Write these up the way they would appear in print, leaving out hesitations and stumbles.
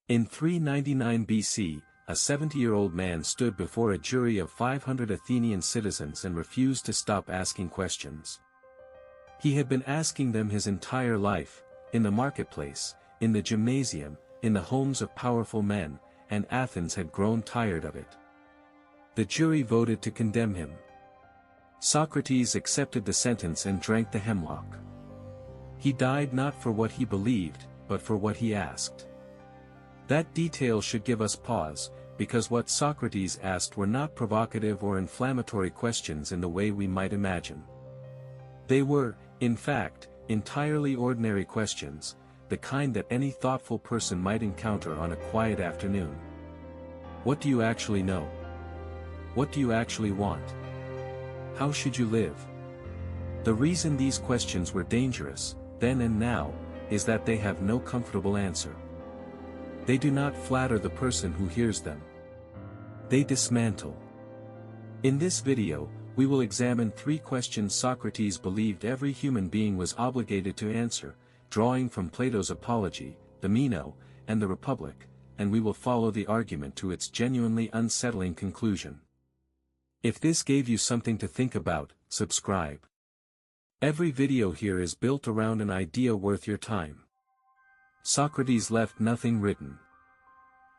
In 399 BC, a 70-year-old man stood before a jury of 500 Athenian citizens and refused to stop asking questions. He had been asking them his entire life, in the marketplace, in the gymnasium, in the homes of powerful men, and Athens had grown tired of it. The jury voted to condemn him. Socrates accepted the sentence and drank the hemlock. He died not for what he believed, but for what he asked. That detail should give us pause, because what Socrates asked were not provocative or inflammatory questions in the way we might imagine. They were, in fact, entirely ordinary questions, the kind that any thoughtful person might encounter on a quiet afternoon. What do you actually know? What do you actually want? How should you live? The reason these questions were dangerous, then and now, is that they have no comfortable answer. They do not flatter the person who hears them. They dismantle. In this video, we will examine 3 questions Socrates believed every human being was obligated to answer, drawing from Plato's Apology, the Meno, and the Republic, and we will follow the argument to its genuinely unsettling conclusion. If this gave you something to think about, subscribe. Every video here is built around an idea worth your time. Socrates left nothing written.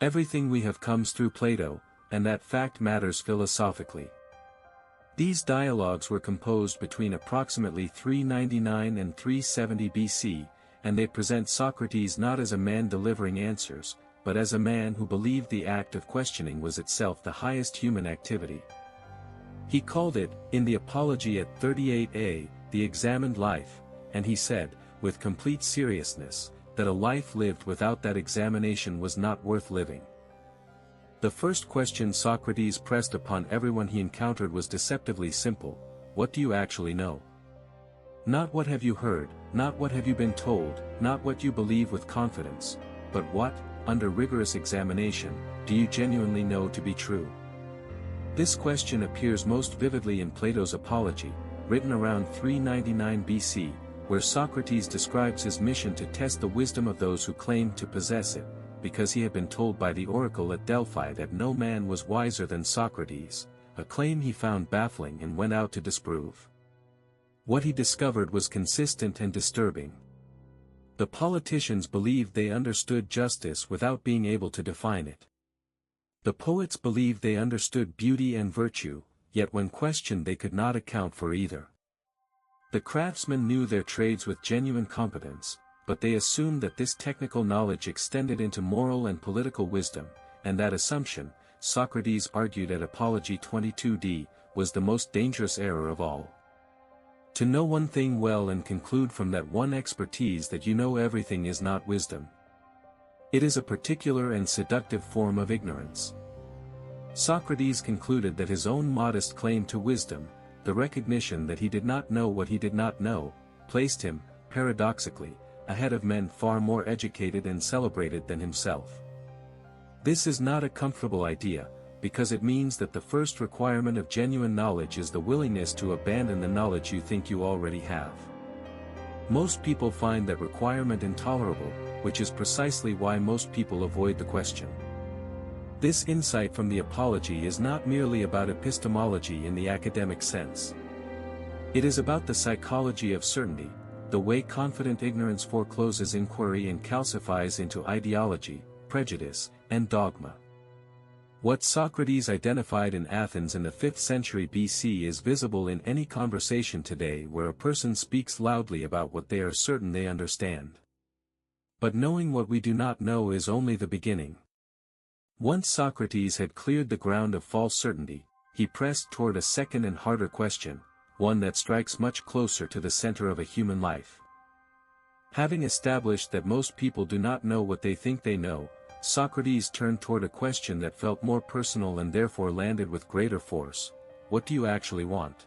Everything we have comes through Plato, and that fact matters philosophically. These dialogues were composed between approximately 399 and 370 BC, and they present Socrates not as a man delivering answers, but as a man who believed the act of questioning was itself the highest human activity. He called it, in the Apology at 38a, the examined life, and he said, with complete seriousness, that a life lived without that examination was not worth living. The first question Socrates pressed upon everyone he encountered was deceptively simple: what do you actually know? Not what have you heard, not what have you been told, not what you believe with confidence, but what, under rigorous examination, do you genuinely know to be true? This question appears most vividly in Plato's Apology, written around 399 BC, where Socrates describes his mission to test the wisdom of those who claimed to possess it, because he had been told by the oracle at Delphi that no man was wiser than Socrates, a claim he found baffling and went out to disprove. What he discovered was consistent and disturbing. The politicians believed they understood justice without being able to define it. The poets believed they understood beauty and virtue, yet when questioned they could not account for either. The craftsmen knew their trades with genuine competence, but they assumed that this technical knowledge extended into moral and political wisdom, and that assumption, Socrates argued at Apology 22d, was the most dangerous error of all. To know one thing well and conclude from that one expertise that you know everything is not wisdom. It is a particular and seductive form of ignorance. Socrates concluded that his own modest claim to wisdom, the recognition that he did not know what he did not know, placed him, paradoxically, ahead of men far more educated and celebrated than himself. This is not a comfortable idea, because it means that the first requirement of genuine knowledge is the willingness to abandon the knowledge you think you already have. Most people find that requirement intolerable, which is precisely why most people avoid the question. This insight from the Apology is not merely about epistemology in the academic sense. It is about the psychology of certainty, the way confident ignorance forecloses inquiry and calcifies into ideology, prejudice, and dogma. What Socrates identified in Athens in the 5th century BC is visible in any conversation today where a person speaks loudly about what they are certain they understand. But knowing what we do not know is only the beginning. Once Socrates had cleared the ground of false certainty, he pressed toward a second and harder question, one that strikes much closer to the center of a human life. Having established that most people do not know what they think they know, Socrates turned toward a question that felt more personal and therefore landed with greater force: what do you actually want?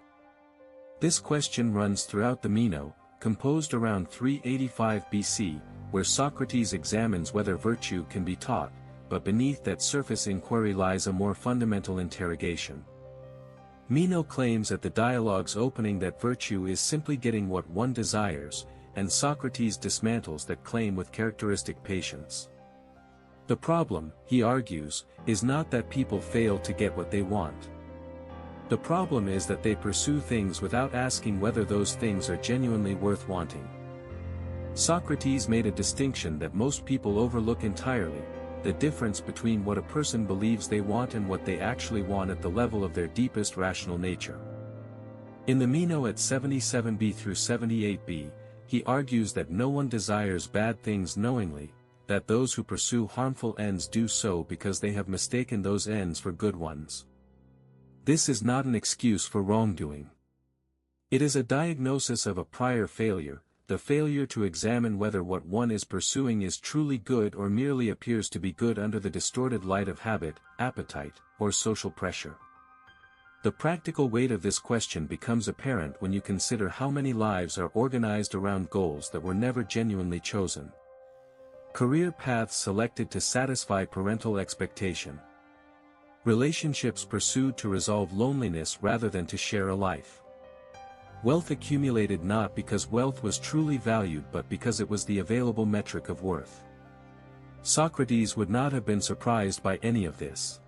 This question runs throughout the Meno, composed around 385 BC, where Socrates examines whether virtue can be taught, but beneath that surface inquiry lies a more fundamental interrogation. Meno claims at the dialogue's opening that virtue is simply getting what one desires, and Socrates dismantles that claim with characteristic patience. The problem, he argues, is not that people fail to get what they want. The problem is that they pursue things without asking whether those things are genuinely worth wanting. Socrates made a distinction that most people overlook entirely: the difference between what a person believes they want and what they actually want at the level of their deepest rational nature. In the Meno at 77b through 78b, he argues that no one desires bad things knowingly, that those who pursue harmful ends do so because they have mistaken those ends for good ones. This is not an excuse for wrongdoing. It is a diagnosis of a prior failure, the failure to examine whether what one is pursuing is truly good or merely appears to be good under the distorted light of habit, appetite, or social pressure. The practical weight of this question becomes apparent when you consider how many lives are organized around goals that were never genuinely chosen. Career paths selected to satisfy parental expectation. Relationships pursued to resolve loneliness rather than to share a life. Wealth accumulated not because wealth was truly valued but because it was the available metric of worth. Socrates would not have been surprised by any of this.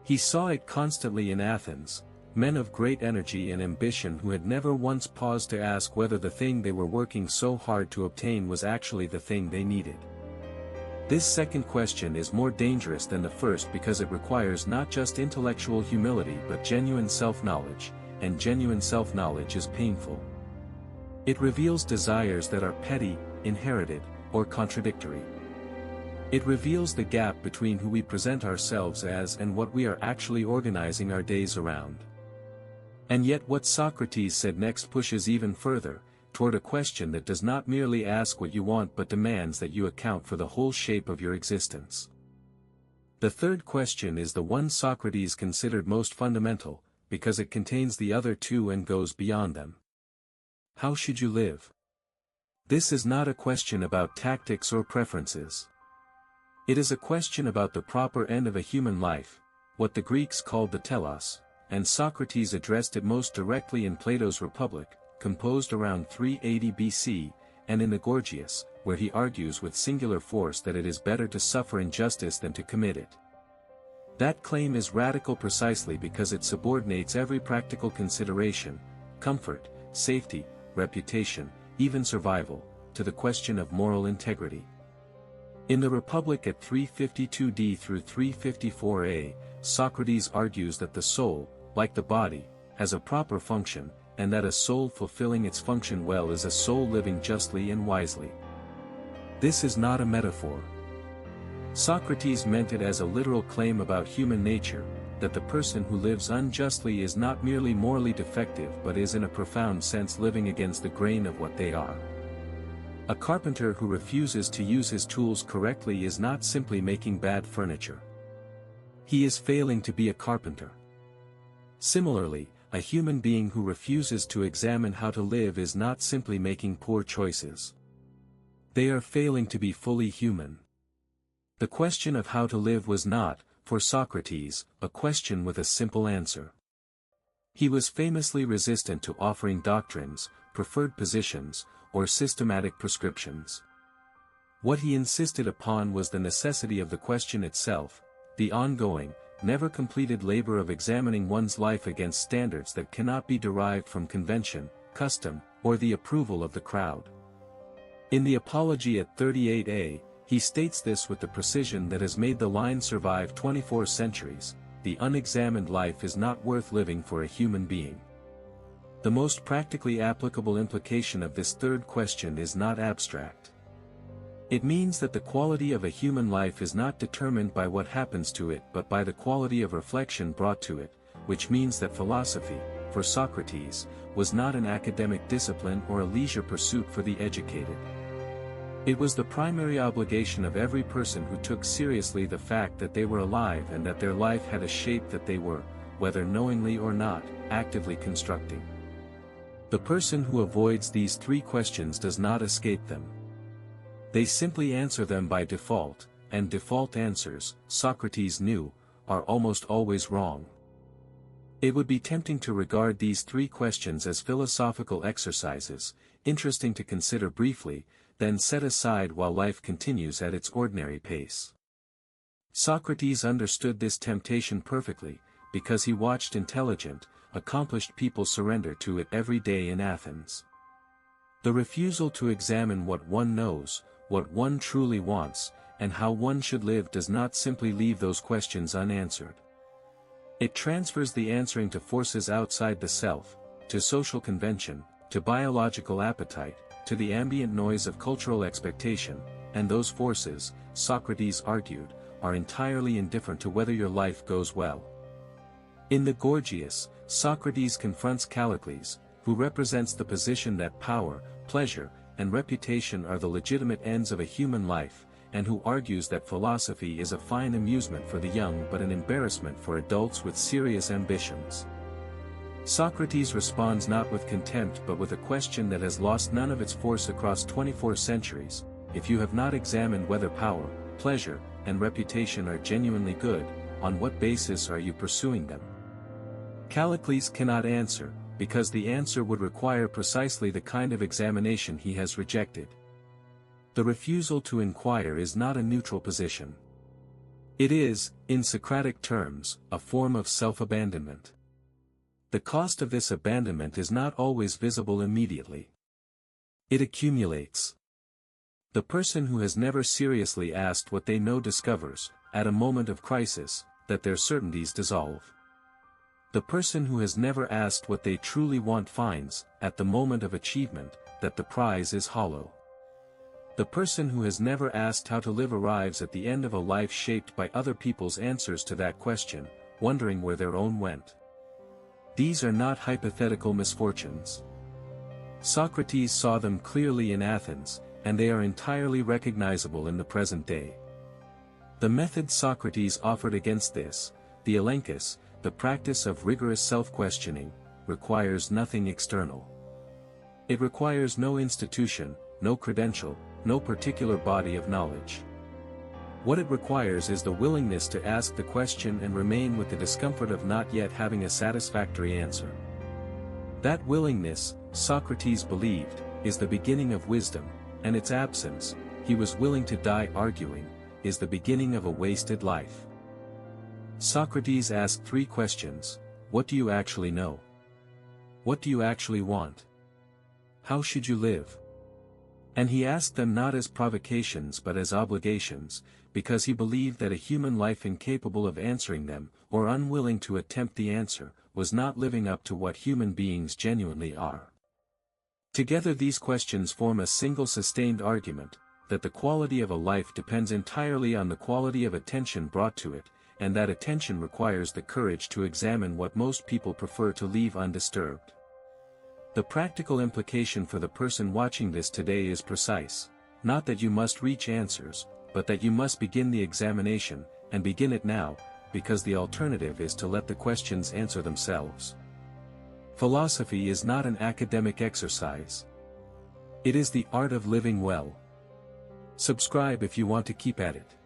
He saw it constantly in Athens, men of great energy and ambition who had never once paused to ask whether the thing they were working so hard to obtain was actually the thing they needed. This second question is more dangerous than the first because it requires not just intellectual humility but genuine self-knowledge, and genuine self-knowledge is painful. It reveals desires that are petty, inherited, or contradictory. It reveals the gap between who we present ourselves as and what we are actually organizing our days around. And yet what Socrates said next pushes even further, toward a question that does not merely ask what you want but demands that you account for the whole shape of your existence. The third question is the one Socrates considered most fundamental, because it contains the other two and goes beyond them. How should you live? This is not a question about tactics or preferences. It is a question about the proper end of a human life, what the Greeks called the telos, and Socrates addressed it most directly in Plato's Republic, composed around 380 BC, and in the Gorgias, where he argues with singular force that it is better to suffer injustice than to commit it. That claim is radical precisely because it subordinates every practical consideration, comfort, safety, reputation, even survival, to the question of moral integrity. In the Republic at 352d through 354a, Socrates argues that the soul, like the body, has a proper function, and that a soul fulfilling its function well is a soul living justly and wisely. This is not a metaphor. Socrates meant it as a literal claim about human nature, that the person who lives unjustly is not merely morally defective but is in a profound sense living against the grain of what they are. A carpenter who refuses to use his tools correctly is not simply making bad furniture. He is failing to be a carpenter. Similarly, a human being who refuses to examine how to live is not simply making poor choices. They are failing to be fully human. The question of how to live was not, for Socrates, a question with a simple answer. He was famously resistant to offering doctrines, preferred positions, or systematic prescriptions. What he insisted upon was the necessity of the question itself, the ongoing, never completed labor of examining one's life against standards that cannot be derived from convention, custom, or the approval of the crowd. In the Apology at 38a, he states this with the precision that has made the line survive 24 centuries: the unexamined life is not worth living for a human being. The most practically applicable implication of this third question is not abstract. It means that the quality of a human life is not determined by what happens to it but by the quality of reflection brought to it, which means that philosophy, for Socrates, was not an academic discipline or a leisure pursuit for the educated. It was the primary obligation of every person who took seriously the fact that they were alive and that their life had a shape that they were, whether knowingly or not, actively constructing. The person who avoids these three questions does not escape them. They simply answer them by default, and default answers, Socrates knew, are almost always wrong. It would be tempting to regard these three questions as philosophical exercises, interesting to consider briefly, then set aside while life continues at its ordinary pace. Socrates understood this temptation perfectly, because he watched intelligent, accomplished people surrender to it every day in Athens. The refusal to examine what one knows, what one truly wants, and how one should live does not simply leave those questions unanswered. It transfers the answering to forces outside the self, to social convention, to biological appetite, to the ambient noise of cultural expectation, and those forces, Socrates argued, are entirely indifferent to whether your life goes well. In the Gorgias, Socrates confronts Callicles, who represents the position that power, pleasure, and reputation are the legitimate ends of a human life, and who argues that philosophy is a fine amusement for the young but an embarrassment for adults with serious ambitions. Socrates responds not with contempt but with a question that has lost none of its force across 24 centuries: if you have not examined whether power, pleasure, and reputation are genuinely good, on what basis are you pursuing them? Callicles cannot answer, because the answer would require precisely the kind of examination he has rejected. The refusal to inquire is not a neutral position. It is, in Socratic terms, a form of self-abandonment. The cost of this abandonment is not always visible immediately. It accumulates. The person who has never seriously asked what they know discovers, at a moment of crisis, that their certainties dissolve. The person who has never asked what they truly want finds, at the moment of achievement, that the prize is hollow. The person who has never asked how to live arrives at the end of a life shaped by other people's answers to that question, wondering where their own went. These are not hypothetical misfortunes. Socrates saw them clearly in Athens, and they are entirely recognizable in the present day. The method Socrates offered against this, the elenchus, the practice of rigorous self-questioning, requires nothing external. It requires no institution, no credential, no particular body of knowledge. What it requires is the willingness to ask the question and remain with the discomfort of not yet having a satisfactory answer. That willingness, Socrates believed, is the beginning of wisdom, and its absence, he was willing to die arguing, is the beginning of a wasted life. Socrates asked 3 questions: what do you actually know? What do you actually want? How should you live? And he asked them not as provocations but as obligations, because he believed that a human life incapable of answering them, or unwilling to attempt the answer, was not living up to what human beings genuinely are. Together these questions form a single sustained argument, that the quality of a life depends entirely on the quality of attention brought to it, and that attention requires the courage to examine what most people prefer to leave undisturbed. The practical implication for the person watching this today is precise: not that you must reach answers, but that you must begin the examination, and begin it now, because the alternative is to let the questions answer themselves. Philosophy is not an academic exercise. It is the art of living well. Subscribe if you want to keep at it.